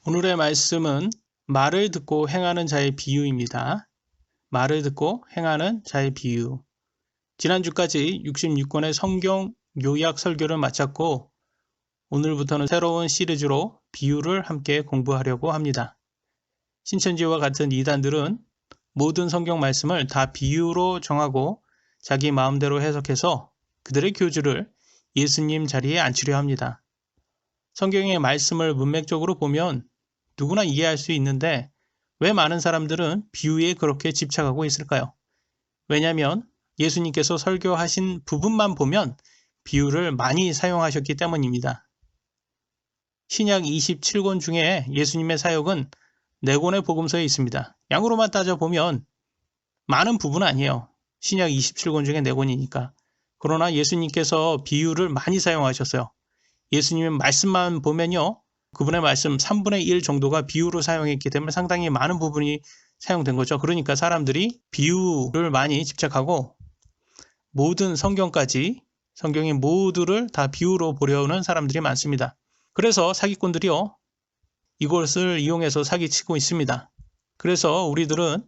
오늘의 말씀은 말을 듣고 행하는 자의 비유입니다. 말을 듣고 행하는 자의 비유. 지난주까지 66권의 성경 요약 설교를 마쳤고 오늘부터는 새로운 시리즈로 비유를 함께 공부하려고 합니다. 신천지와 같은 이단들은 모든 성경 말씀을 다 비유로 정하고 자기 마음대로 해석해서 그들의 교주를 예수님 자리에 앉히려 합니다. 성경의 말씀을 문맥적으로 보면 누구나 이해할 수 있는데 왜 많은 사람들은 비유에 그렇게 집착하고 있을까요? 왜냐하면 예수님께서 설교하신 부분만 보면 비유를 많이 사용하셨기 때문입니다. 신약 27권 중에 예수님의 사역은 4권의 복음서에 있습니다. 양으로만 따져보면 많은 부분은 아니에요. 신약 27권 중에 4권이니까. 그러나 예수님께서 비유를 많이 사용하셨어요. 예수님의 말씀만 보면요. 그분의 말씀 3분의 1 정도가 비유로 사용했기 때문에 상당히 많은 부분이 사용된 거죠. 그러니까 사람들이 비유를 많이 집착하고 모든 성경까지 성경의 모두를 다 비유로 보려는 사람들이 많습니다. 그래서 사기꾼들이요. 이것을 이용해서 사기치고 있습니다. 그래서 우리들은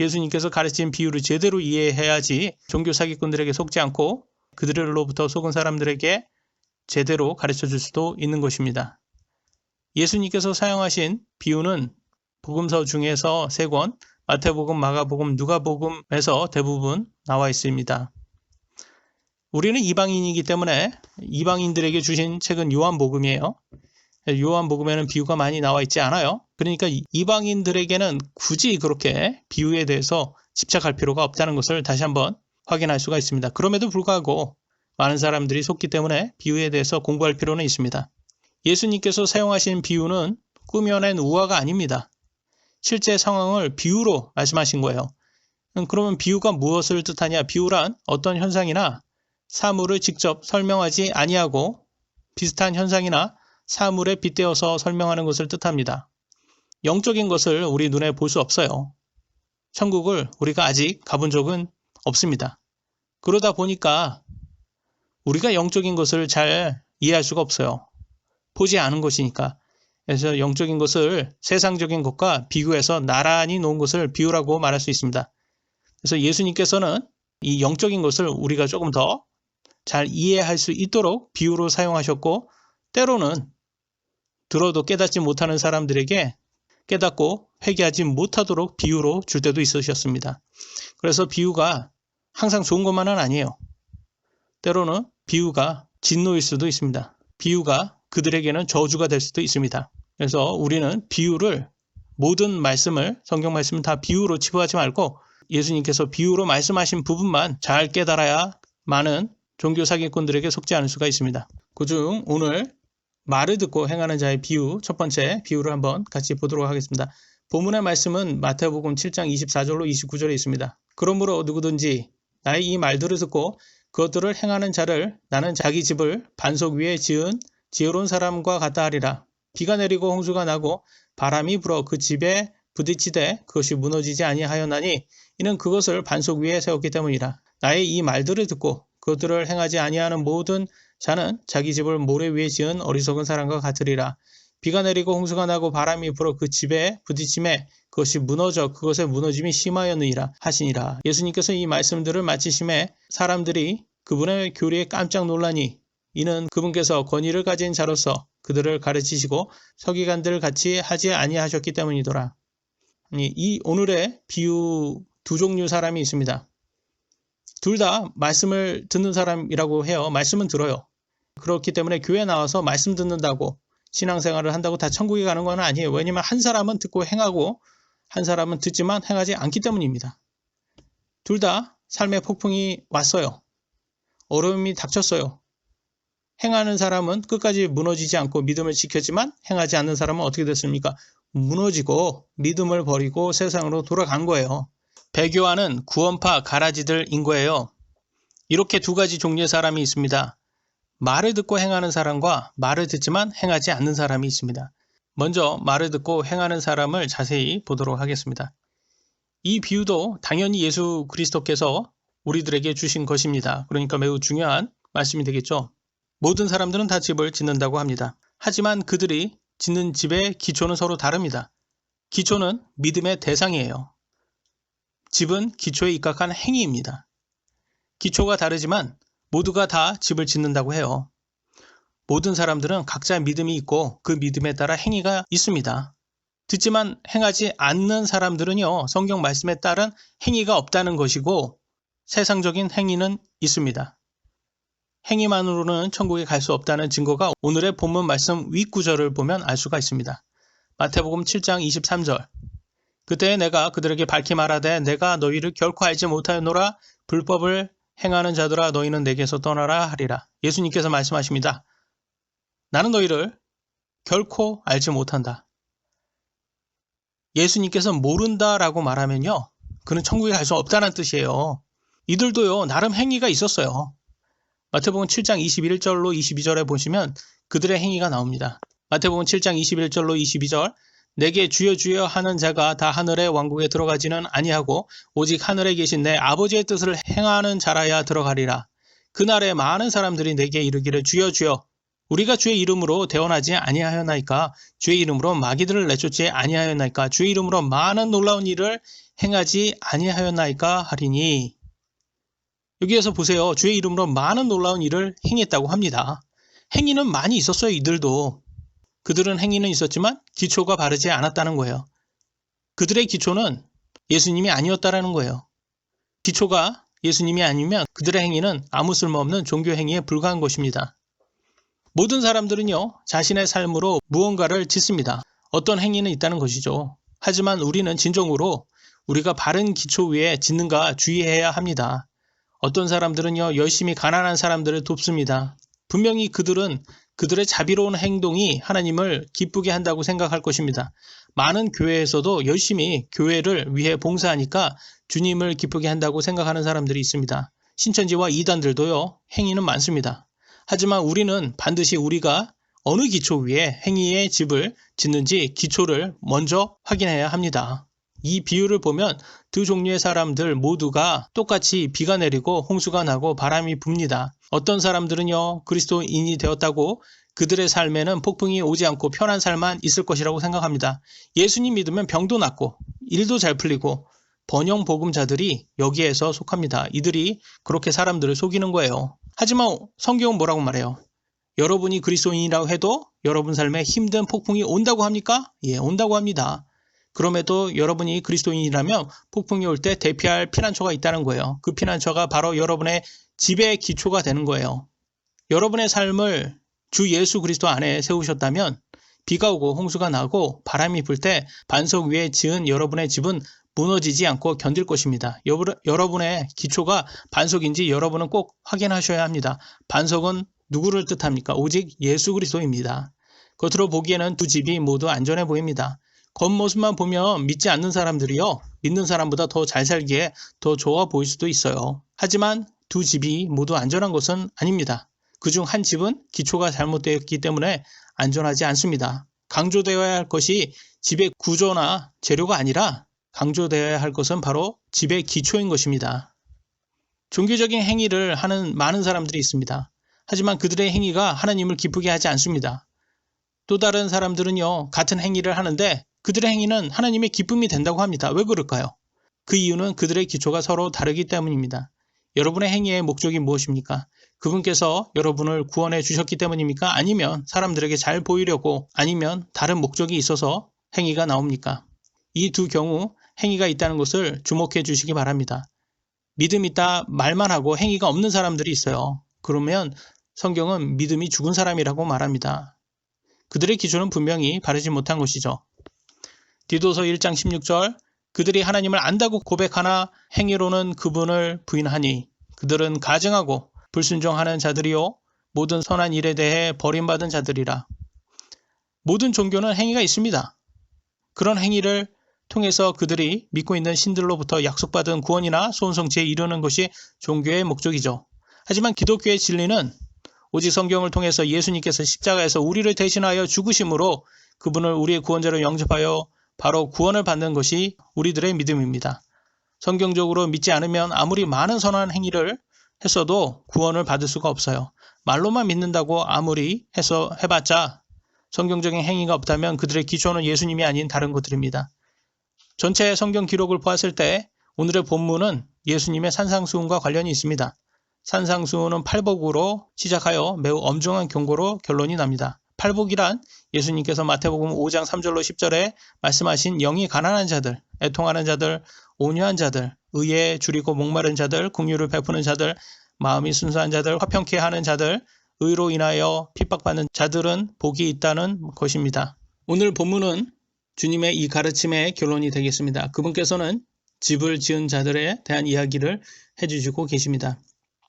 예수님께서 가르친 비유를 제대로 이해해야지 종교 사기꾼들에게 속지 않고 그들로부터 속은 사람들에게 제대로 가르쳐 줄 수도 있는 것입니다. 예수님께서 사용하신 비유는 복음서 중에서 3권, 마태복음, 마가복음, 누가복음에서 대부분 나와 있습니다. 우리는 이방인이기 때문에 이방인들에게 주신 책은 요한복음이에요. 요한복음에는 비유가 많이 나와 있지 않아요. 그러니까 이방인들에게는 굳이 그렇게 비유에 대해서 집착할 필요가 없다는 것을 다시 한번 확인할 수가 있습니다. 그럼에도 불구하고 많은 사람들이 속기 때문에 비유에 대해서 공부할 필요는 있습니다. 예수님께서 사용하신 비유는 꾸며낸 우화가 아닙니다. 실제 상황을 비유로 말씀하신 거예요. 그러면 비유가 무엇을 뜻하냐? 비유란 어떤 현상이나 사물을 직접 설명하지 아니하고 비슷한 현상이나 사물에 빗대어서 설명하는 것을 뜻합니다. 영적인 것을 우리 눈에 볼 수 없어요. 천국을 우리가 아직 가본 적은 없습니다. 그러다 보니까 우리가 영적인 것을 잘 이해할 수가 없어요. 보지 않은 것이니까. 그래서 영적인 것을 세상적인 것과 비교해서 나란히 놓은 것을 비유라고 말할 수 있습니다. 그래서 예수님께서는 이 영적인 것을 우리가 조금 더 잘 이해할 수 있도록 비유로 사용하셨고 때로는 들어도 깨닫지 못하는 사람들에게 깨닫고 회개하지 못하도록 비유로 줄 때도 있으셨습니다. 그래서 비유가 항상 좋은 것만은 아니에요. 때로는 비유가 진노일 수도 있습니다. 비유가 그들에게는 저주가 될 수도 있습니다. 그래서 우리는 비유를 모든 말씀을 성경 말씀은 다 비유로 치부하지 말고 예수님께서 비유로 말씀하신 부분만 잘 깨달아야 많은 종교 사기꾼들에게 속지 않을 수가 있습니다. 그중 오늘 말을 듣고 행하는 자의 비유 첫 번째 비유를 한번 같이 보도록 하겠습니다. 본문의 말씀은 마태복음 7장 24절로 29절에 있습니다. 그러므로 누구든지 나의 이 말들을 듣고 그것들을 행하는 자를 나는 자기 집을 반석 위에 지은 지혜로운 사람과 같다 하리라. 비가 내리고 홍수가 나고 바람이 불어 그 집에 부딪히되 그것이 무너지지 아니하였나니 이는 그것을 반석 위에 세웠기 때문이라. 나의 이 말들을 듣고 그것들을 행하지 아니하는 모든 자는 자기 집을 모래 위에 지은 어리석은 사람과 같으리라. 비가 내리고 홍수가 나고 바람이 불어 그 집에 부딪힘에 그것이 무너져 그것의 무너짐이 심하였느니라 하시니라. 예수님께서 이 말씀들을 마치심에 사람들이 그분의 교리에 깜짝 놀라니 이는 그분께서 권위를 가진 자로서 그들을 가르치시고 서기관들 같이 하지 아니하셨기 때문이더라. 이 오늘의 비유 두 종류 사람이 있습니다. 둘 다 말씀을 듣는 사람이라고 해요. 말씀은 들어요. 그렇기 때문에 교회 나와서 말씀 듣는다고 신앙생활을 한다고 다 천국에 가는 건 아니에요. 왜냐하면 한 사람은 듣고 행하고 한 사람은 듣지만 행하지 않기 때문입니다. 둘 다 삶의 폭풍이 왔어요. 어려움이 닥쳤어요. 행하는 사람은 끝까지 무너지지 않고 믿음을 지켰지만 행하지 않는 사람은 어떻게 됐습니까? 무너지고 믿음을 버리고 세상으로 돌아간 거예요. 배교하는 구원파 가라지들인 거예요. 이렇게 두 가지 종류의 사람이 있습니다. 말을 듣고 행하는 사람과 말을 듣지만 행하지 않는 사람이 있습니다. 먼저 말을 듣고 행하는 사람을 자세히 보도록 하겠습니다. 이 비유도 당연히 예수 그리스도께서 우리들에게 주신 것입니다. 그러니까 매우 중요한 말씀이 되겠죠. 모든 사람들은 다 집을 짓는다고 합니다. 하지만 그들이 짓는 집의 기초는 서로 다릅니다. 기초는 믿음의 대상이에요. 집은 기초에 입각한 행위입니다. 기초가 다르지만 모두가 다 집을 짓는다고 해요. 모든 사람들은 각자 믿음이 있고 그 믿음에 따라 행위가 있습니다. 듣지만 행하지 않는 사람들은요, 성경 말씀에 따른 행위가 없다는 것이고 세상적인 행위는 있습니다. 행위만으로는 천국에 갈 수 없다는 증거가 오늘의 본문 말씀 윗구절을 보면 알 수가 있습니다. 마태복음 7장 23절. 그때 내가 그들에게 밝히 말하되 내가 너희를 결코 알지 못하였노라. 불법을 행하는 자들아 너희는 내게서 떠나라 하리라. 예수님께서 말씀하십니다. 나는 너희를 결코 알지 못한다. 예수님께서 모른다라고 말하면요, 그는 천국에 갈 수 없다는 뜻이에요. 이들도요, 나름 행위가 있었어요. 마태복음 7장 21절로 22절에 보시면 그들의 행위가 나옵니다. 마태복음 7장 21절로 22절. 내게 주여 주여 하는 자가 다 하늘의 왕국에 들어가지는 아니하고 오직 하늘에 계신 내 아버지의 뜻을 행하는 자라야 들어가리라. 그날에 많은 사람들이 내게 이르기를 주여 주여 우리가 주의 이름으로 대언하지 아니하였나이까? 주의 이름으로 마귀들을 내쫓지 아니하였나이까? 주의 이름으로 많은 놀라운 일을 행하지 아니하였나이까? 하리니. 여기에서 보세요. 주의 이름으로 많은 놀라운 일을 행했다고 합니다. 행위는 많이 있었어요. 이들도. 그들은 행위는 있었지만 기초가 바르지 않았다는 거예요. 그들의 기초는 예수님이 아니었다라는 거예요. 기초가 예수님이 아니면 그들의 행위는 아무 쓸모없는 종교 행위에 불과한 것입니다. 모든 사람들은요, 자신의 삶으로 무언가를 짓습니다. 어떤 행위는 있다는 것이죠. 하지만 우리는 진정으로 우리가 바른 기초 위에 짓는가 주의해야 합니다. 어떤 사람들은요, 열심히 가난한 사람들을 돕습니다. 분명히 그들은 그들의 자비로운 행동이 하나님을 기쁘게 한다고 생각할 것입니다. 많은 교회에서도 열심히 교회를 위해 봉사하니까 주님을 기쁘게 한다고 생각하는 사람들이 있습니다. 신천지와 이단들도요, 행위는 많습니다. 하지만 우리는 반드시 우리가 어느 기초 위에 행위의 집을 짓는지 기초를 먼저 확인해야 합니다. 이 비유를 보면 두 종류의 사람들 모두가 똑같이 비가 내리고 홍수가 나고 바람이 붑니다. 어떤 사람들은요, 그리스도인이 되었다고 그들의 삶에는 폭풍이 오지 않고 편한 삶만 있을 것이라고 생각합니다. 예수님 믿으면 병도 낫고 일도 잘 풀리고 번영 복음자들이 여기에서 속합니다. 이들이 그렇게 사람들을 속이는 거예요. 하지만 성경은 뭐라고 말해요? 여러분이 그리스도인이라고 해도 여러분 삶에 힘든 폭풍이 온다고 합니까? 예, 온다고 합니다. 그럼에도 여러분이 그리스도인이라면 폭풍이 올 때 대피할 피난처가 있다는 거예요. 그 피난처가 바로 여러분의 집의 기초가 되는 거예요. 여러분의 삶을 주 예수 그리스도 안에 세우셨다면 비가 오고 홍수가 나고 바람이 불 때 반석 위에 지은 여러분의 집은 무너지지 않고 견딜 것입니다. 여러분의 기초가 반석인지 여러분은 꼭 확인하셔야 합니다. 반석은 누구를 뜻합니까? 오직 예수 그리스도입니다. 겉으로 보기에는 두 집이 모두 안전해 보입니다. 겉모습만 보면 믿지 않는 사람들이요, 믿는 사람보다 더 잘 살기에 더 좋아 보일 수도 있어요. 하지만 두 집이 모두 안전한 것은 아닙니다. 그중 한 집은 기초가 잘못되었기 때문에 안전하지 않습니다. 강조되어야 할 것이 집의 구조나 재료가 아니라 강조되어야 할 것은 바로 집의 기초인 것입니다. 종교적인 행위를 하는 많은 사람들이 있습니다. 하지만 그들의 행위가 하나님을 기쁘게 하지 않습니다. 또 다른 사람들은요, 같은 행위를 하는데 그들의 행위는 하나님의 기쁨이 된다고 합니다. 왜 그럴까요? 그 이유는 그들의 기초가 서로 다르기 때문입니다. 여러분의 행위의 목적이 무엇입니까? 그분께서 여러분을 구원해 주셨기 때문입니까? 아니면 사람들에게 잘 보이려고, 아니면 다른 목적이 있어서 행위가 나옵니까? 이 두 경우 행위가 있다는 것을 주목해 주시기 바랍니다. 믿음 있다 말만 하고 행위가 없는 사람들이 있어요. 그러면 성경은 믿음이 죽은 사람이라고 말합니다. 그들의 기초는 분명히 바르지 못한 것이죠. 디도서 1장 16절. 그들이 하나님을 안다고 고백하나 행위로는 그분을 부인하니 그들은 가증하고 불순종하는 자들이요 모든 선한 일에 대해 버림받은 자들이라. 모든 종교는 행위가 있습니다. 그런 행위를 통해서 그들이 믿고 있는 신들로부터 약속받은 구원이나 소원성취에 이르는 것이 종교의 목적이죠. 하지만 기독교의 진리는 오직 성경을 통해서 예수님께서 십자가에서 우리를 대신하여 죽으심으로 그분을 우리의 구원자로 영접하여 바로 구원을 받는 것이 우리들의 믿음입니다. 성경적으로 믿지 않으면 아무리 많은 선한 행위를 했어도 구원을 받을 수가 없어요. 말로만 믿는다고 아무리 해봤자 성경적인 행위가 없다면 그들의 기초는 예수님이 아닌 다른 것들입니다. 전체 성경 기록을 보았을 때 오늘의 본문은 예수님의 산상수훈과 관련이 있습니다. 산상수훈은 팔복으로 시작하여 매우 엄중한 경고로 결론이 납니다. 팔복이란 예수님께서 마태복음 5장 3절로 10절에 말씀하신 영이 가난한 자들, 애통하는 자들, 온유한 자들, 의에 줄이고 목마른 자들, 긍휼을 베푸는 자들, 마음이 순수한 자들, 화평케 하는 자들, 의로 인하여 핍박받는 자들은 복이 있다는 것입니다. 오늘 본문은 주님의 이 가르침의 결론이 되겠습니다. 그분께서는 집을 지은 자들에 대한 이야기를 해주시고 계십니다.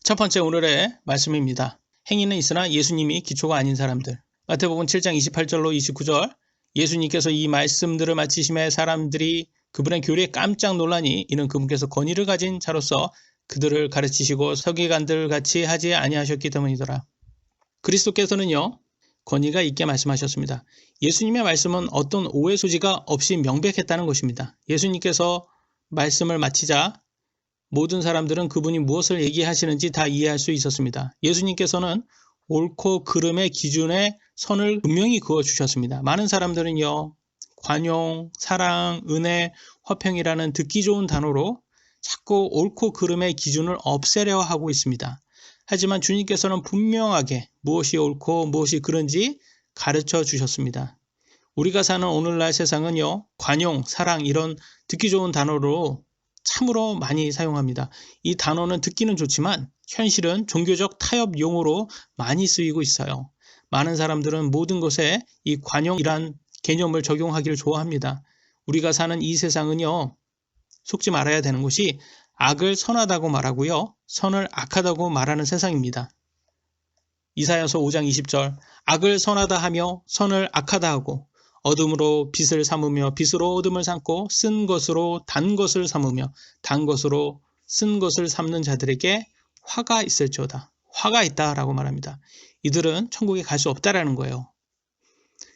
첫 번째 오늘의 말씀입니다. 행위는 있으나 예수님이 기초가 아닌 사람들. 마태복음 7장 28절로 29절 예수님께서 이 말씀들을 마치심에 사람들이 그분의 교리에 깜짝 놀라니 이는 그분께서 권위를 가진 자로서 그들을 가르치시고 서기관들 같이 하지 아니하셨기 때문이더라. 그리스도께서는요, 권위가 있게 말씀하셨습니다. 예수님의 말씀은 어떤 오해 소지가 없이 명백했다는 것입니다. 예수님께서 말씀을 마치자 모든 사람들은 그분이 무엇을 얘기하시는지 다 이해할 수 있었습니다. 예수님께서는 옳고 그름의 기준에 선을 분명히 그어주셨습니다. 많은 사람들은요, 관용, 사랑, 은혜, 화평이라는 듣기 좋은 단어로 자꾸 옳고 그름의 기준을 없애려 하고 있습니다. 하지만 주님께서는 분명하게 무엇이 옳고 무엇이 그른지 가르쳐 주셨습니다. 우리가 사는 오늘날 세상은요, 관용, 사랑 이런 듣기 좋은 단어로 참으로 많이 사용합니다. 이 단어는 듣기는 좋지만 현실은 종교적 타협 용어로 많이 쓰이고 있어요. 많은 사람들은 모든 것에 이 관용이란 개념을 적용하기를 좋아합니다. 우리가 사는 이 세상은요, 속지 말아야 되는 것이 악을 선하다고 말하고요, 선을 악하다고 말하는 세상입니다. 이사야서 5장 20절 악을 선하다 하며 선을 악하다 하고 어둠으로 빛을 삼으며 빛으로 어둠을 삼고 쓴 것으로 단 것을 삼으며 단 것으로 쓴 것을 삼는 자들에게 화가 있을지어다. 화가 있다라고 말합니다. 이들은 천국에 갈 수 없다라는 거예요.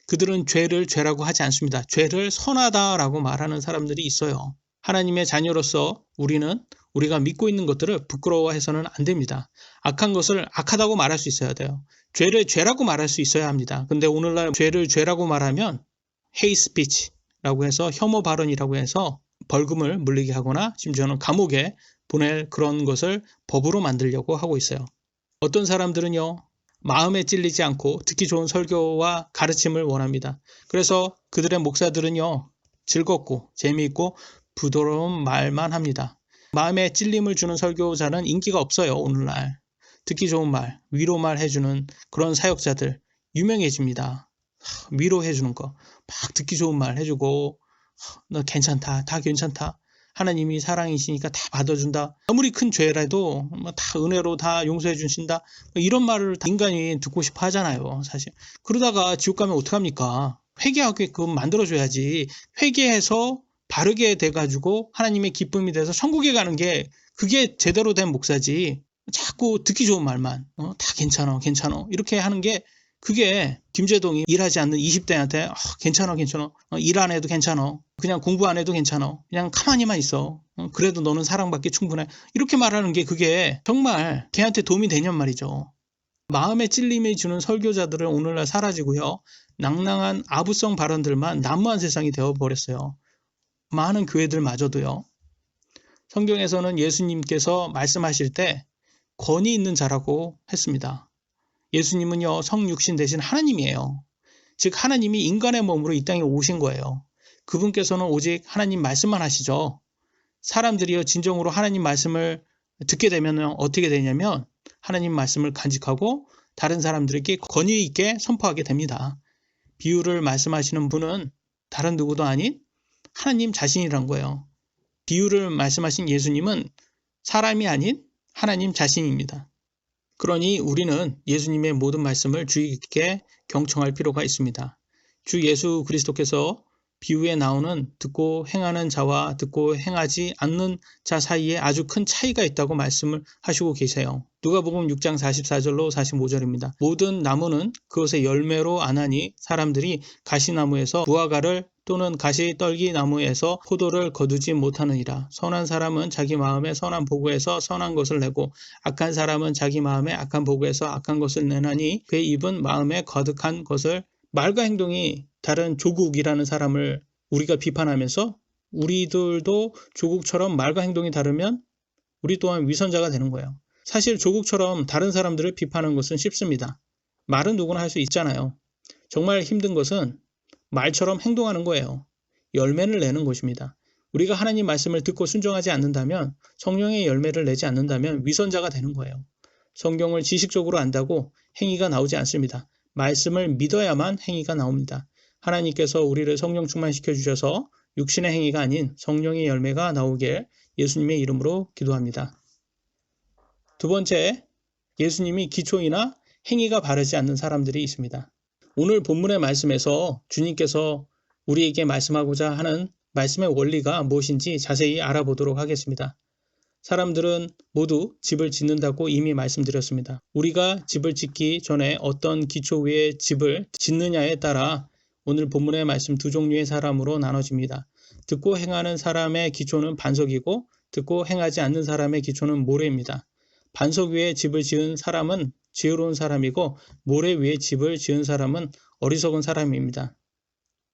그들은 죄를 죄라고 하지 않습니다. 죄를 선하다라고 말하는 사람들이 있어요. 하나님의 자녀로서 우리가 믿고 있는 것들을 부끄러워해서는 안 됩니다. 악한 것을 악하다고 말할 수 있어야 돼요. 죄를 죄라고 말할 수 있어야 합니다. 근데 오늘날 죄를 죄라고 말하면 hate speech라고 해서 혐오 발언이라고 해서 벌금을 물리게 하거나 심지어는 감옥에 보낼 그런 것을 법으로 만들려고 하고 있어요. 어떤 사람들은요, 마음에 찔리지 않고 듣기 좋은 설교와 가르침을 원합니다. 그래서 그들의 목사들은요, 즐겁고 재미있고 부드러운 말만 합니다. 마음에 찔림을 주는 설교자는 인기가 없어요. 오늘날 듣기 좋은 말, 위로말 해주는 그런 사역자들 유명해집니다. 위로해주는 거, 막 듣기 좋은 말 해주고 너 괜찮다, 다 괜찮다, 하나님이 사랑이시니까 다 받아준다, 아무리 큰 죄라도 다 은혜로 다 용서해 주신다, 이런 말을 인간이 듣고 싶어 하잖아요. 사실 그러다가 지옥 가면 어떡합니까? 회개하게끔 만들어줘야지. 회개해서 바르게 돼가지고 하나님의 기쁨이 돼서 천국에 가는 게 그게 제대로 된 목사지. 자꾸 듣기 좋은 말만 다 괜찮아 이렇게 하는 게, 그게 김제동이 일하지 않는 20대한테 괜찮아 일 안 해도 괜찮아, 그냥 공부 안 해도 괜찮아, 그냥 가만히만 있어, 그래도 너는 사랑받기 충분해, 이렇게 말하는 게 그게 정말 걔한테 도움이 되냔 말이죠. 마음에 찔림이 주는 설교자들은 오늘날 사라지고요, 낭낭한 아부성 발언들만 난무한 세상이 되어버렸어요. 많은 교회들마저도요. 성경에서는 예수님께서 말씀하실 때 권위 있는 자라고 했습니다. 예수님은요, 성육신 대신 하나님이에요. 즉 하나님이 인간의 몸으로 이 땅에 오신 거예요. 그분께서는 오직 하나님 말씀만 하시죠. 사람들이요, 진정으로 하나님 말씀을 듣게 되면 어떻게 되냐면 하나님 말씀을 간직하고 다른 사람들에게 권위 있게 선포하게 됩니다. 비유를 말씀하시는 분은 다른 누구도 아닌 하나님 자신이란 거예요. 비유를 말씀하신 예수님은 사람이 아닌 하나님 자신입니다. 그러니 우리는 예수님의 모든 말씀을 주의 깊게 경청할 필요가 있습니다. 주 예수 그리스도께서 비유에 나오는 듣고 행하는 자와 듣고 행하지 않는 자 사이에 아주 큰 차이가 있다고 말씀을 하시고 계세요. 누가복음 6장 44절로 45절입니다. 모든 나무는 그것의 열매로 아나니 사람들이 가시나무에서 무화과를 또는 가시떨기 나무에서 포도를 거두지 못하느니라. 선한 사람은 자기 마음에 선한 보고에서 선한 것을 내고 악한 사람은 자기 마음에 악한 보고에서 악한 것을 내나니 그의 입은 마음에 거듭한 것을 말과 행동이 다른 조국이라는 사람을 우리가 비판하면서 우리들도 조국처럼 말과 행동이 다르면 우리 또한 위선자가 되는 거예요. 사실 조국처럼 다른 사람들을 비판하는 것은 쉽습니다. 말은 누구나 할 수 있잖아요. 정말 힘든 것은 말처럼 행동하는 거예요. 열매를 내는 것입니다. 우리가 하나님 말씀을 듣고 순종하지 않는다면, 성령의 열매를 내지 않는다면 위선자가 되는 거예요. 성경을 지식적으로 안다고 행위가 나오지 않습니다. 말씀을 믿어야만 행위가 나옵니다. 하나님께서 우리를 성령 충만시켜 주셔서 육신의 행위가 아닌 성령의 열매가 나오길 예수님의 이름으로 기도합니다. 두 번째, 예수님이 기초이나 행위가 바르지 않는 사람들이 있습니다. 오늘 본문의 말씀에서 주님께서 우리에게 말씀하고자 하는 말씀의 원리가 무엇인지 자세히 알아보도록 하겠습니다. 사람들은 모두 집을 짓는다고 이미 말씀드렸습니다. 우리가 집을 짓기 전에 어떤 기초 위에 집을 짓느냐에 따라 오늘 본문의 말씀 두 종류의 사람으로 나눠집니다. 듣고 행하는 사람의 기초는 반석이고 듣고 행하지 않는 사람의 기초는 모래입니다. 반석 위에 집을 지은 사람은 지혜로운 사람이고 모래 위에 집을 지은 사람은 어리석은 사람입니다.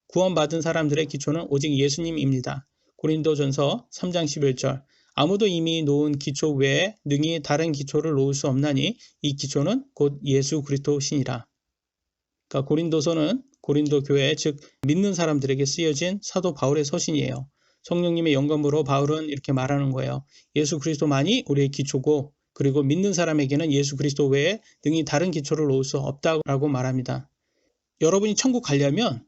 구원받은 사람들의 기초는 오직 예수님입니다. 고린도전서 3장 11절 아무도 이미 놓은 기초 외에 능히 다른 기초를 놓을 수 없나니 이 기초는 곧 예수 그리스도시니라. 그러니까 고린도서는 고린도 교회 즉 믿는 사람들에게 쓰여진 사도 바울의 서신이에요. 성령님의 영감으로 바울은 이렇게 말하는 거예요. 예수 그리스도만이 우리의 기초고 그리고 믿는 사람에게는 예수 그리스도 외에 능히 다른 기초를 놓을 수 없다고 말합니다. 여러분이 천국 가려면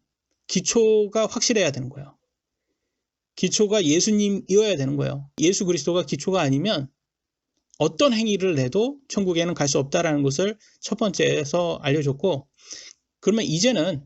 기초가 확실해야 되는 거예요. 기초가 예수님이어야 되는 거예요. 예수 그리스도가 기초가 아니면 어떤 행위를 내도 천국에는 갈 수 없다는 것을 첫 번째에서 알려줬고, 그러면 이제는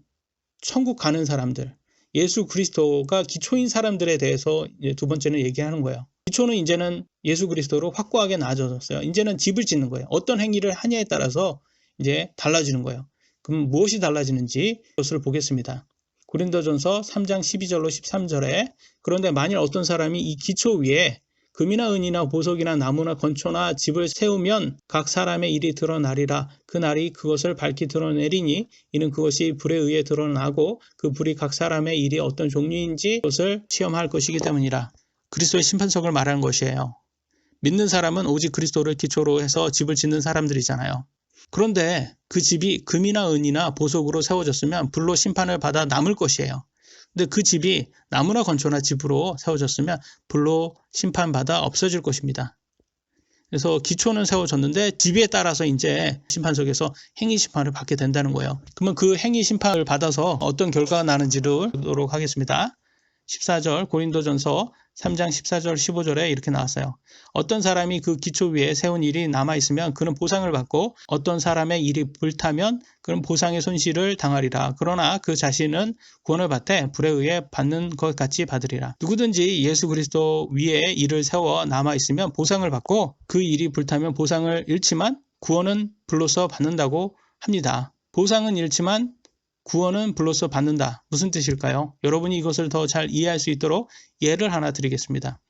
천국 가는 사람들, 예수 그리스도가 기초인 사람들에 대해서 이제 두 번째는 얘기하는 거예요. 기초는 이제는 예수 그리스도로 확고하게 나아졌어요. 이제는 집을 짓는 거예요. 어떤 행위를 하냐에 따라서 이제 달라지는 거예요. 그럼 무엇이 달라지는지 그것을 보겠습니다. 고린도전서 3장 12절로 13절에 그런데 만일 어떤 사람이 이 기초 위에 금이나 은이나 보석이나 나무나 건초나 집을 세우면 각 사람의 일이 드러나리라. 그 날이 그것을 밝히 드러내리니 이는 그것이 불에 의해 드러나고 그 불이 각 사람의 일이 어떤 종류인지 그것을 시험할 것이기 때문이라. 그리스도의 심판석을 말하는 것이에요. 믿는 사람은 오직 그리스도를 기초로 해서 집을 짓는 사람들이잖아요. 그런데 그 집이 금이나 은이나 보석으로 세워졌으면 불로 심판을 받아 남을 것이에요. 근데 그 집이 나무나 건초나 집으로 세워졌으면 불로 심판받아 없어질 것입니다. 그래서 기초는 세워졌는데 집에 따라서 이제 심판석에서 행위 심판을 받게 된다는 거예요. 그러면 그 행위 심판을 받아서 어떤 결과가 나는지를 보도록 하겠습니다. 14절 고린도전서 3장 14절 15절에 이렇게 나왔어요. 어떤 사람이 그 기초 위에 세운 일이 남아있으면 그는 보상을 받고 어떤 사람의 일이 불타면 그는 보상의 손실을 당하리라. 그러나 그 자신은 구원을 받되 불에 의해 받는 것 같이 받으리라. 누구든지 예수 그리스도 위에 일을 세워 남아있으면 보상을 받고 그 일이 불타면 보상을 잃지만 구원은 불로서 받는다고 합니다. 보상은 잃지만 구원은 불로서 받는다. 무슨 뜻일까요? 여러분이 이것을 더 잘 이해할 수 있도록 예를 하나 드리겠습니다.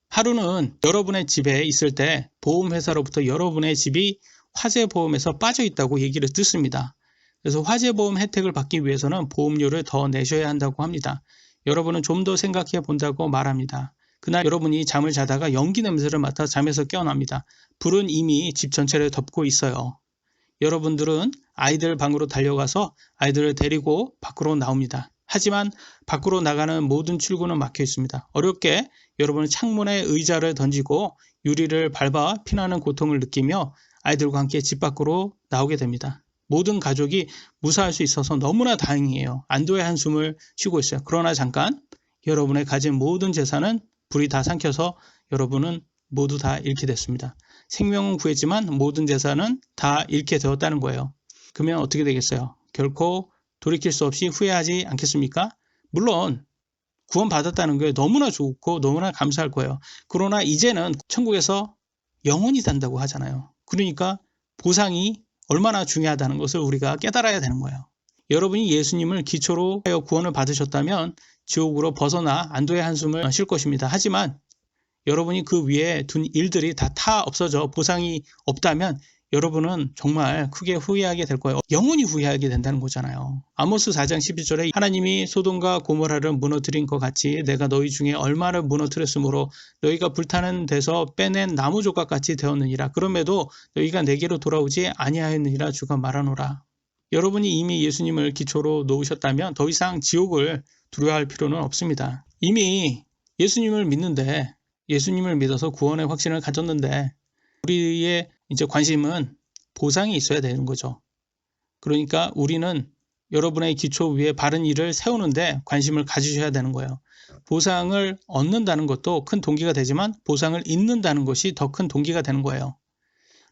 하루는 여러분의 집에 있을 때 보험회사로부터 여러분의 집이 화재보험에서 빠져 있다고 얘기를 듣습니다. 그래서 화재보험 혜택을 받기 위해서는 보험료를 더 내셔야 한다고 합니다. 여러분은 좀 더 생각해 본다고 말합니다. 그날 여러분이 잠을 자다가 연기 냄새를 맡아 잠에서 깨어납니다. 불은 이미 집 전체를 덮고 있어요. 여러분들은 아이들 방으로 달려가서 아이들을 데리고 밖으로 나옵니다. 하지만 밖으로 나가는 모든 출구는 막혀 있습니다. 어렵게 여러분은 창문에 의자를 던지고 유리를 밟아 피나는 고통을 느끼며 아이들과 함께 집 밖으로 나오게 됩니다. 모든 가족이 무사할 수 있어서 너무나 다행이에요. 안도의 한숨을 쉬고 있어요. 그러나 잠깐 여러분의 가진 모든 재산은 불이 다 삼켜서 여러분은 모두 다 잃게 됐습니다. 생명은 구했지만 모든 재산은 다 잃게 되었다는 거예요. 그러면 어떻게 되겠어요? 결코 돌이킬 수 없이 후회하지 않겠습니까? 물론 구원받았다는 게 너무나 좋고 너무나 감사할 거예요. 그러나 이제는 천국에서 영원히 산다고 하잖아요. 그러니까 보상이 얼마나 중요하다는 것을 우리가 깨달아야 되는 거예요. 여러분이 예수님을 기초로 하여 구원을 받으셨다면 지옥으로 벗어나 안도의 한숨을 쉴 것입니다. 하지만 여러분이 그 위에 둔 일들이 다 없어져 보상이 없다면 여러분은 정말 크게 후회하게 될 거예요. 영원히 후회하게 된다는 거잖아요. 아모스 4장 11절에 하나님이 소돔과 고모라를 무너뜨린 것 같이 내가 너희 중에 얼마를 무너뜨렸으므로 너희가 불타는 데서 빼낸 나무 조각같이 되었느니라. 그럼에도 너희가 내게로 돌아오지 아니하였느니라 주가 말하노라. 여러분이 이미 예수님을 기초로 놓으셨다면 더 이상 지옥을 두려워할 필요는 없습니다. 이미 예수님을 믿는데, 예수님을 믿어서 구원의 확신을 가졌는데 우리의 이제 관심은 보상이 있어야 되는 거죠. 그러니까 우리는 여러분의 기초 위에 바른 일을 세우는데 관심을 가지셔야 되는 거예요. 보상을 얻는다는 것도 큰 동기가 되지만 보상을 잊는다는 것이 더 큰 동기가 되는 거예요.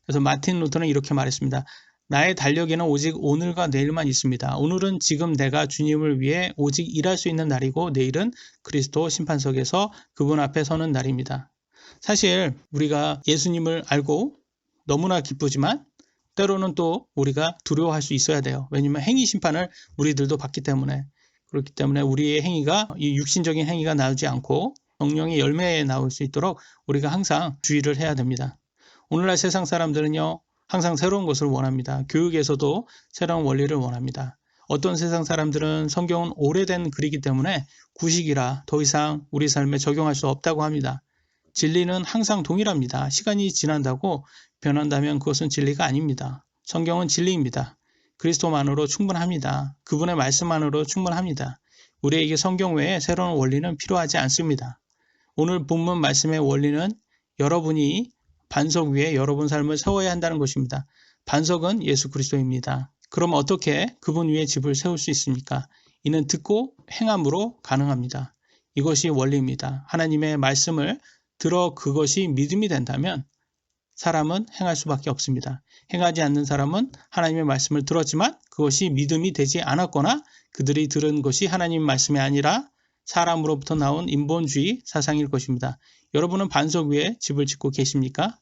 그래서 마틴 루터는 이렇게 말했습니다. 나의 달력에는 오직 오늘과 내일만 있습니다. 오늘은 지금 내가 주님을 위해 오직 일할 수 있는 날이고 내일은 그리스도 심판석에서 그분 앞에 서는 날입니다. 사실 우리가 예수님을 알고 너무나 기쁘지만 때로는 또 우리가 두려워할 수 있어야 돼요. 왜냐하면 행위 심판을 우리들도 받기 때문에. 그렇기 때문에 우리의 행위가 이 육신적인 행위가 나오지 않고 성령의 열매에 나올 수 있도록 우리가 항상 주의를 해야 됩니다. 오늘날 세상 사람들은요, 항상 새로운 것을 원합니다. 교육에서도 새로운 원리를 원합니다. 어떤 세상 사람들은 성경은 오래된 글이기 때문에 구식이라 더 이상 우리 삶에 적용할 수 없다고 합니다. 진리는 항상 동일합니다. 시간이 지난다고 변한다면 그것은 진리가 아닙니다. 성경은 진리입니다. 그리스도만으로 충분합니다. 그분의 말씀만으로 충분합니다. 우리에게 성경 외에 새로운 원리는 필요하지 않습니다. 오늘 본문 말씀의 원리는 여러분이 반석 위에 여러분 삶을 세워야 한다는 것입니다. 반석은 예수 그리스도입니다. 그럼 어떻게 그분 위에 집을 세울 수 있습니까? 이는 듣고 행함으로 가능합니다. 이것이 원리입니다. 하나님의 말씀을 들어 그것이 믿음이 된다면 사람은 행할 수밖에 없습니다. 행하지 않는 사람은 하나님의 말씀을 들었지만 그것이 믿음이 되지 않았거나 그들이 들은 것이 하나님의 말씀이 아니라 사람으로부터 나온 인본주의 사상일 것입니다. 여러분은 반석 위에 집을 짓고 계십니까?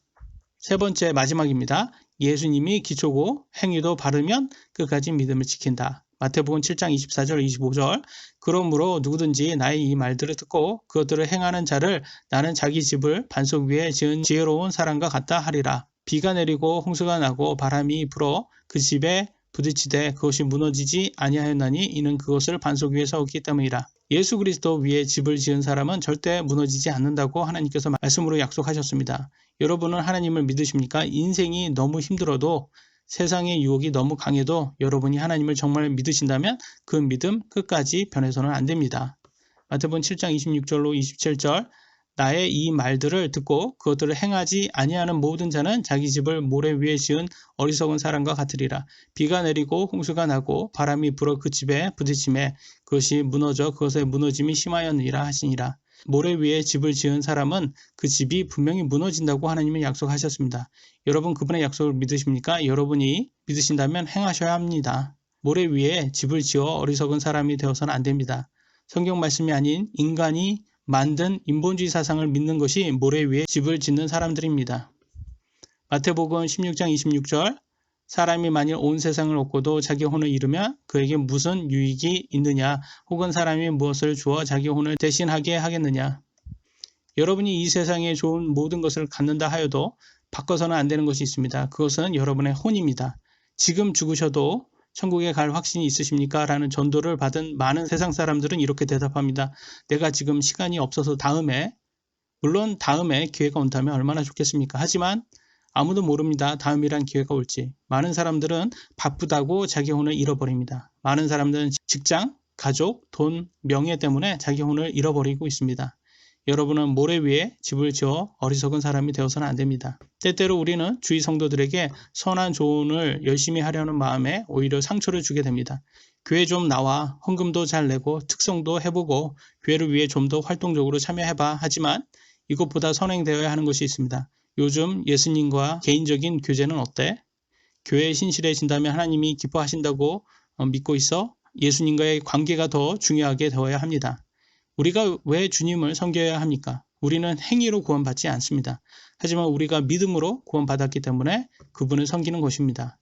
세 번째 마지막입니다. 예수님이 기초고 행위도 바르면 끝까지 믿음을 지킨다. 마태복음 7장 24절 25절 그러므로 누구든지 나의 이 말들을 듣고 그것들을 행하는 자를 나는 자기 집을 반석 위에 지은 지혜로운 사람과 같다 하리라. 비가 내리고 홍수가 나고 바람이 불어 그 집에 부딪히되 그것이 무너지지 아니하였나니 이는 그것을 반석 위에 세웠기 때문이라. 예수 그리스도 위에 집을 지은 사람은 절대 무너지지 않는다고 하나님께서 말씀으로 약속하셨습니다. 여러분은 하나님을 믿으십니까? 인생이 너무 힘들어도 세상의 유혹이 너무 강해도 여러분이 하나님을 정말 믿으신다면 그 믿음 끝까지 변해서는 안 됩니다. 마태복음 7장 26절로 27절 나의 이 말들을 듣고 그것들을 행하지 아니하는 모든 자는 자기 집을 모래 위에 지은 어리석은 사람과 같으리라. 비가 내리고 홍수가 나고 바람이 불어 그 집에 부딪히매 그것이 무너져 그것의 무너짐이 심하였느니라 하시니라. 모래 위에 집을 지은 사람은 그 집이 분명히 무너진다고 하나님은 약속하셨습니다. 여러분 그분의 약속을 믿으십니까? 여러분이 믿으신다면 행하셔야 합니다. 모래 위에 집을 지어 어리석은 사람이 되어서는 안 됩니다. 성경 말씀이 아닌 인간이 만든 인본주의 사상을 믿는 것이 모래 위에 집을 짓는 사람들입니다. 마태복음 16장 26절 사람이 만일 온 세상을 얻고도 자기 혼을 잃으면 그에게 무슨 유익이 있느냐 혹은 사람이 무엇을 주어 자기 혼을 대신하게 하겠느냐. 여러분이 이 세상에 좋은 모든 것을 갖는다 하여도 바꿔서는 안 되는 것이 있습니다. 그것은 여러분의 혼입니다. 지금 죽으셔도 천국에 갈 확신이 있으십니까? 라는 전도를 받은 많은 세상 사람들은 이렇게 대답합니다. 내가 지금 시간이 없어서 물론 다음에 기회가 온다면 얼마나 좋겠습니까? 하지만 아무도 모릅니다. 다음이란 기회가 올지. 많은 사람들은 바쁘다고 자기 혼을 잃어버립니다. 많은 사람들은 직장, 가족, 돈, 명예 때문에 자기 혼을 잃어버리고 있습니다. 여러분은 모래 위에 집을 지어 어리석은 사람이 되어서는 안 됩니다. 때때로 우리는 주위 성도들에게 선한 조언을 열심히 하려는 마음에 오히려 상처를 주게 됩니다. 교회 좀 나와 헌금도 잘 내고 특성도 해보고 교회를 위해 좀 더 활동적으로 참여해봐. 하지만 이것보다 선행되어야 하는 것이 있습니다. 요즘 예수님과 개인적인 교제는 어때? 교회에 신실해진다면 하나님이 기뻐하신다고 믿고 있어? 예수님과의 관계가 더 중요하게 되어야 합니다. 우리가 왜 주님을 섬겨야 합니까? 우리는 행위로 구원받지 않습니다. 하지만 우리가 믿음으로 구원받았기 때문에 그분을 섬기는 것입니다.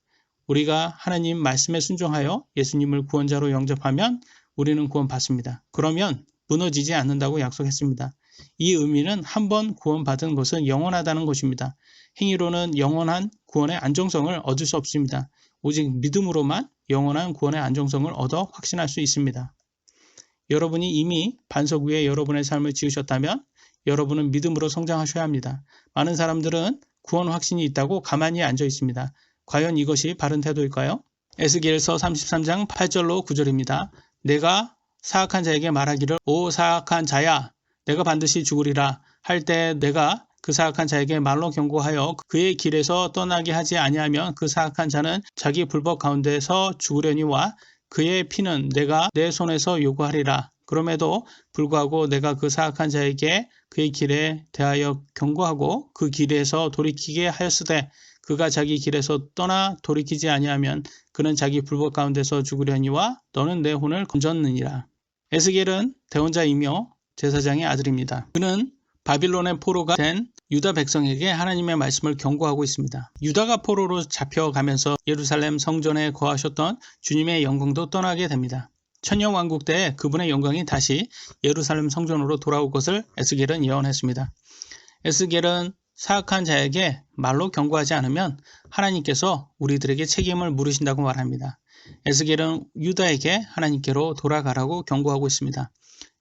우리가 하나님 말씀에 순종하여 예수님을 구원자로 영접하면 우리는 구원받습니다. 그러면 무너지지 않는다고 약속했습니다. 이 의미는 한 번 구원받은 것은 영원하다는 것입니다. 행위로는 영원한 구원의 안정성을 얻을 수 없습니다. 오직 믿음으로만 영원한 구원의 안정성을 얻어 확신할 수 있습니다. 여러분이 이미 반석 위에 여러분의 삶을 지으셨다면 여러분은 믿음으로 성장하셔야 합니다. 많은 사람들은 구원 확신이 있다고 가만히 앉아 있습니다. 과연 이것이 바른 태도일까요? 에스겔서 33장 8절로 9절입니다. 내가 사악한 자에게 말하기를 오 사악한 자야 내가 반드시 죽으리라 할 때 내가 그 사악한 자에게 말로 경고하여 그의 길에서 떠나게 하지 아니하면 그 사악한 자는 자기 불법 가운데서 죽으려니와 그의 피는 내가 내 손에서 요구하리라. 그럼에도 불구하고 내가 그 사악한 자에게 그의 길에 대하여 경고하고 그 길에서 돌이키게 하였으되 그가 자기 길에서 떠나 돌이키지 아니하면 그는 자기 불법 가운데서 죽으려니와 너는 내 혼을 건졌느니라. 에스겔은 대언자이며 제사장의 아들입니다. 그는 바빌론의 포로가 된 유다 백성에게 하나님의 말씀을 경고하고 있습니다. 유다가 포로로 잡혀가면서 예루살렘 성전에 거하셨던 주님의 영광도 떠나게 됩니다. 천년왕국 때 그분의 영광이 다시 예루살렘 성전으로 돌아올 것을 에스겔은 예언했습니다. 에스겔은 사악한 자에게 말로 경고하지 않으면 하나님께서 우리들에게 책임을 물으신다고 말합니다. 에스겔은 유다에게 하나님께로 돌아가라고 경고하고 있습니다.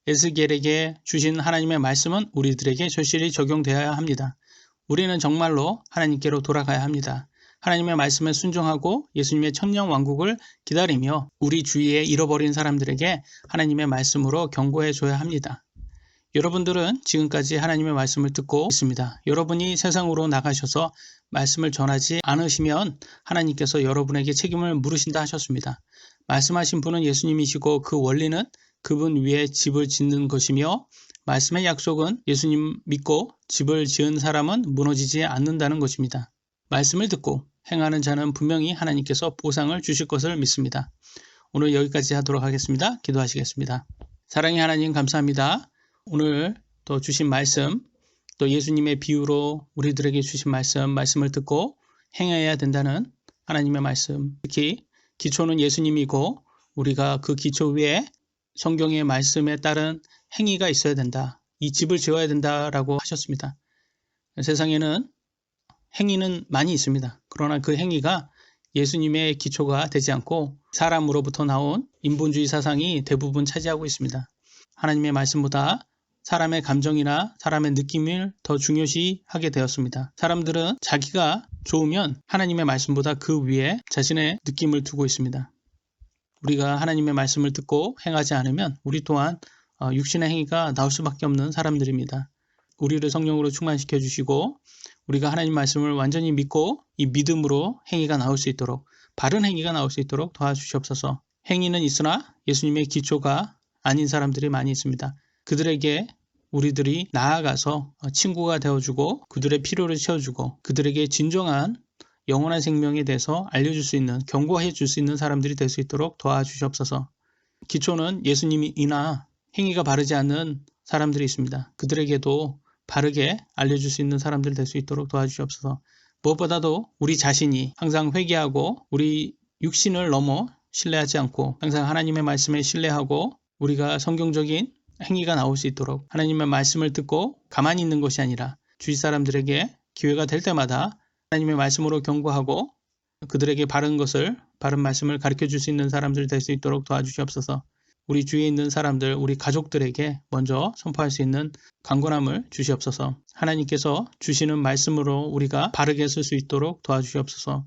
에스겔에게 주신 하나님의 말씀은 우리들에게 절실히 적용되어야 합니다. 우리는 정말로 하나님께로 돌아가야 합니다. 하나님의 말씀에 순종하고 예수님의 천년왕국을 기다리며 우리 주위에 잃어버린 사람들에게 하나님의 말씀으로 경고해 줘야 합니다. 여러분들은 지금까지 하나님의 말씀을 듣고 있습니다. 여러분이 세상으로 나가셔서 말씀을 전하지 않으시면 하나님께서 여러분에게 책임을 물으신다 하셨습니다. 말씀하신 분은 예수님이시고 그 원리는 그분 위에 집을 짓는 것이며 말씀의 약속은 예수님 믿고 집을 지은 사람은 무너지지 않는다는 것입니다. 말씀을 듣고 행하는 자는 분명히 하나님께서 보상을 주실 것을 믿습니다. 오늘 여기까지 하도록 하겠습니다. 기도하시겠습니다. 사랑의 하나님 감사합니다. 오늘 또 주신 말씀, 또 예수님의 비유로 우리들에게 주신 말씀을 듣고 행해야 된다는 하나님의 말씀, 특히 기초는 예수님이고 우리가 그 기초 위에 성경의 말씀에 따른 행위가 있어야 된다. 이 집을 지어야 된다라고 하셨습니다. 세상에는 행위는 많이 있습니다. 그러나 그 행위가 예수님의 기초가 되지 않고 사람으로부터 나온 인본주의 사상이 대부분 차지하고 있습니다. 하나님의 말씀보다 사람의 감정이나 사람의 느낌을 더 중요시하게 되었습니다. 사람들은 자기가 좋으면 하나님의 말씀보다 그 위에 자신의 느낌을 두고 있습니다. 우리가 하나님의 말씀을 듣고 행하지 않으면 우리 또한 육신의 행위가 나올 수밖에 없는 사람들입니다. 우리를 성령으로 충만시켜 주시고 우리가 하나님 말씀을 완전히 믿고 이 믿음으로 행위가 나올 수 있도록 바른 행위가 나올 수 있도록 도와주시옵소서. 행위는 있으나 예수님의 기초가 아닌 사람들이 많이 있습니다. 그들에게 우리들이 나아가서 친구가 되어주고 그들의 필요를 채워주고 그들에게 진정한 영원한 생명에 대해서 알려줄 수 있는, 경고해 줄 수 있는 사람들이 될 수 있도록 도와주시옵소서. 기초는 예수님이나 행위가 바르지 않는 사람들이 있습니다. 그들에게도 바르게 알려줄 수 있는 사람들 될 수 있도록 도와주시옵소서. 무엇보다도 우리 자신이 항상 회개하고 우리 육신을 넘어 신뢰하지 않고 항상 하나님의 말씀에 신뢰하고 우리가 성경적인 행위가 나올 수 있도록 하나님의 말씀을 듣고 가만히 있는 것이 아니라 주위 사람들에게 기회가 될 때마다 하나님의 말씀으로 경고하고 그들에게 바른 말씀을 가르쳐 줄 수 있는 사람들 될 수 있도록 도와주시옵소서. 우리 주위에 있는 사람들, 우리 가족들에게 먼저 선포할 수 있는 강건함을 주시옵소서. 하나님께서 주시는 말씀으로 우리가 바르게 쓸 수 있도록 도와주시옵소서.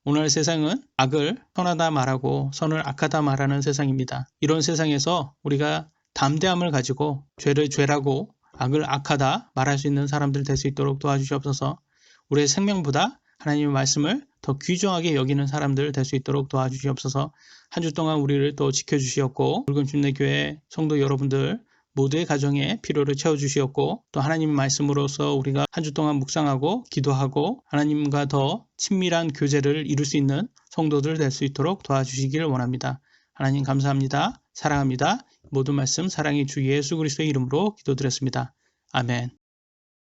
오늘 세상은 악을 선하다 말하고 선을 악하다 말하는 세상입니다. 이런 세상에서 우리가 담대함을 가지고 죄를 죄라고 악을 악하다 말할 수 있는 사람들 될 수 있도록 도와주시옵소서. 우리의 생명보다 하나님의 말씀을 더 귀중하게 여기는 사람들 될 수 있도록 도와주시옵소서. 한 주 동안 우리를 또 지켜주시었고 붉은 침례교회 성도 여러분들 모두의 가정에 필요를 채워주시었고 또 하나님의 말씀으로서 우리가 한 주 동안 묵상하고 기도하고 하나님과 더 친밀한 교제를 이룰 수 있는 성도들 될 수 있도록 도와주시기를 원합니다. 하나님 감사합니다. 사랑합니다. 모든 말씀 사랑의 주 예수 그리스도의 이름으로 기도드렸습니다. 아멘.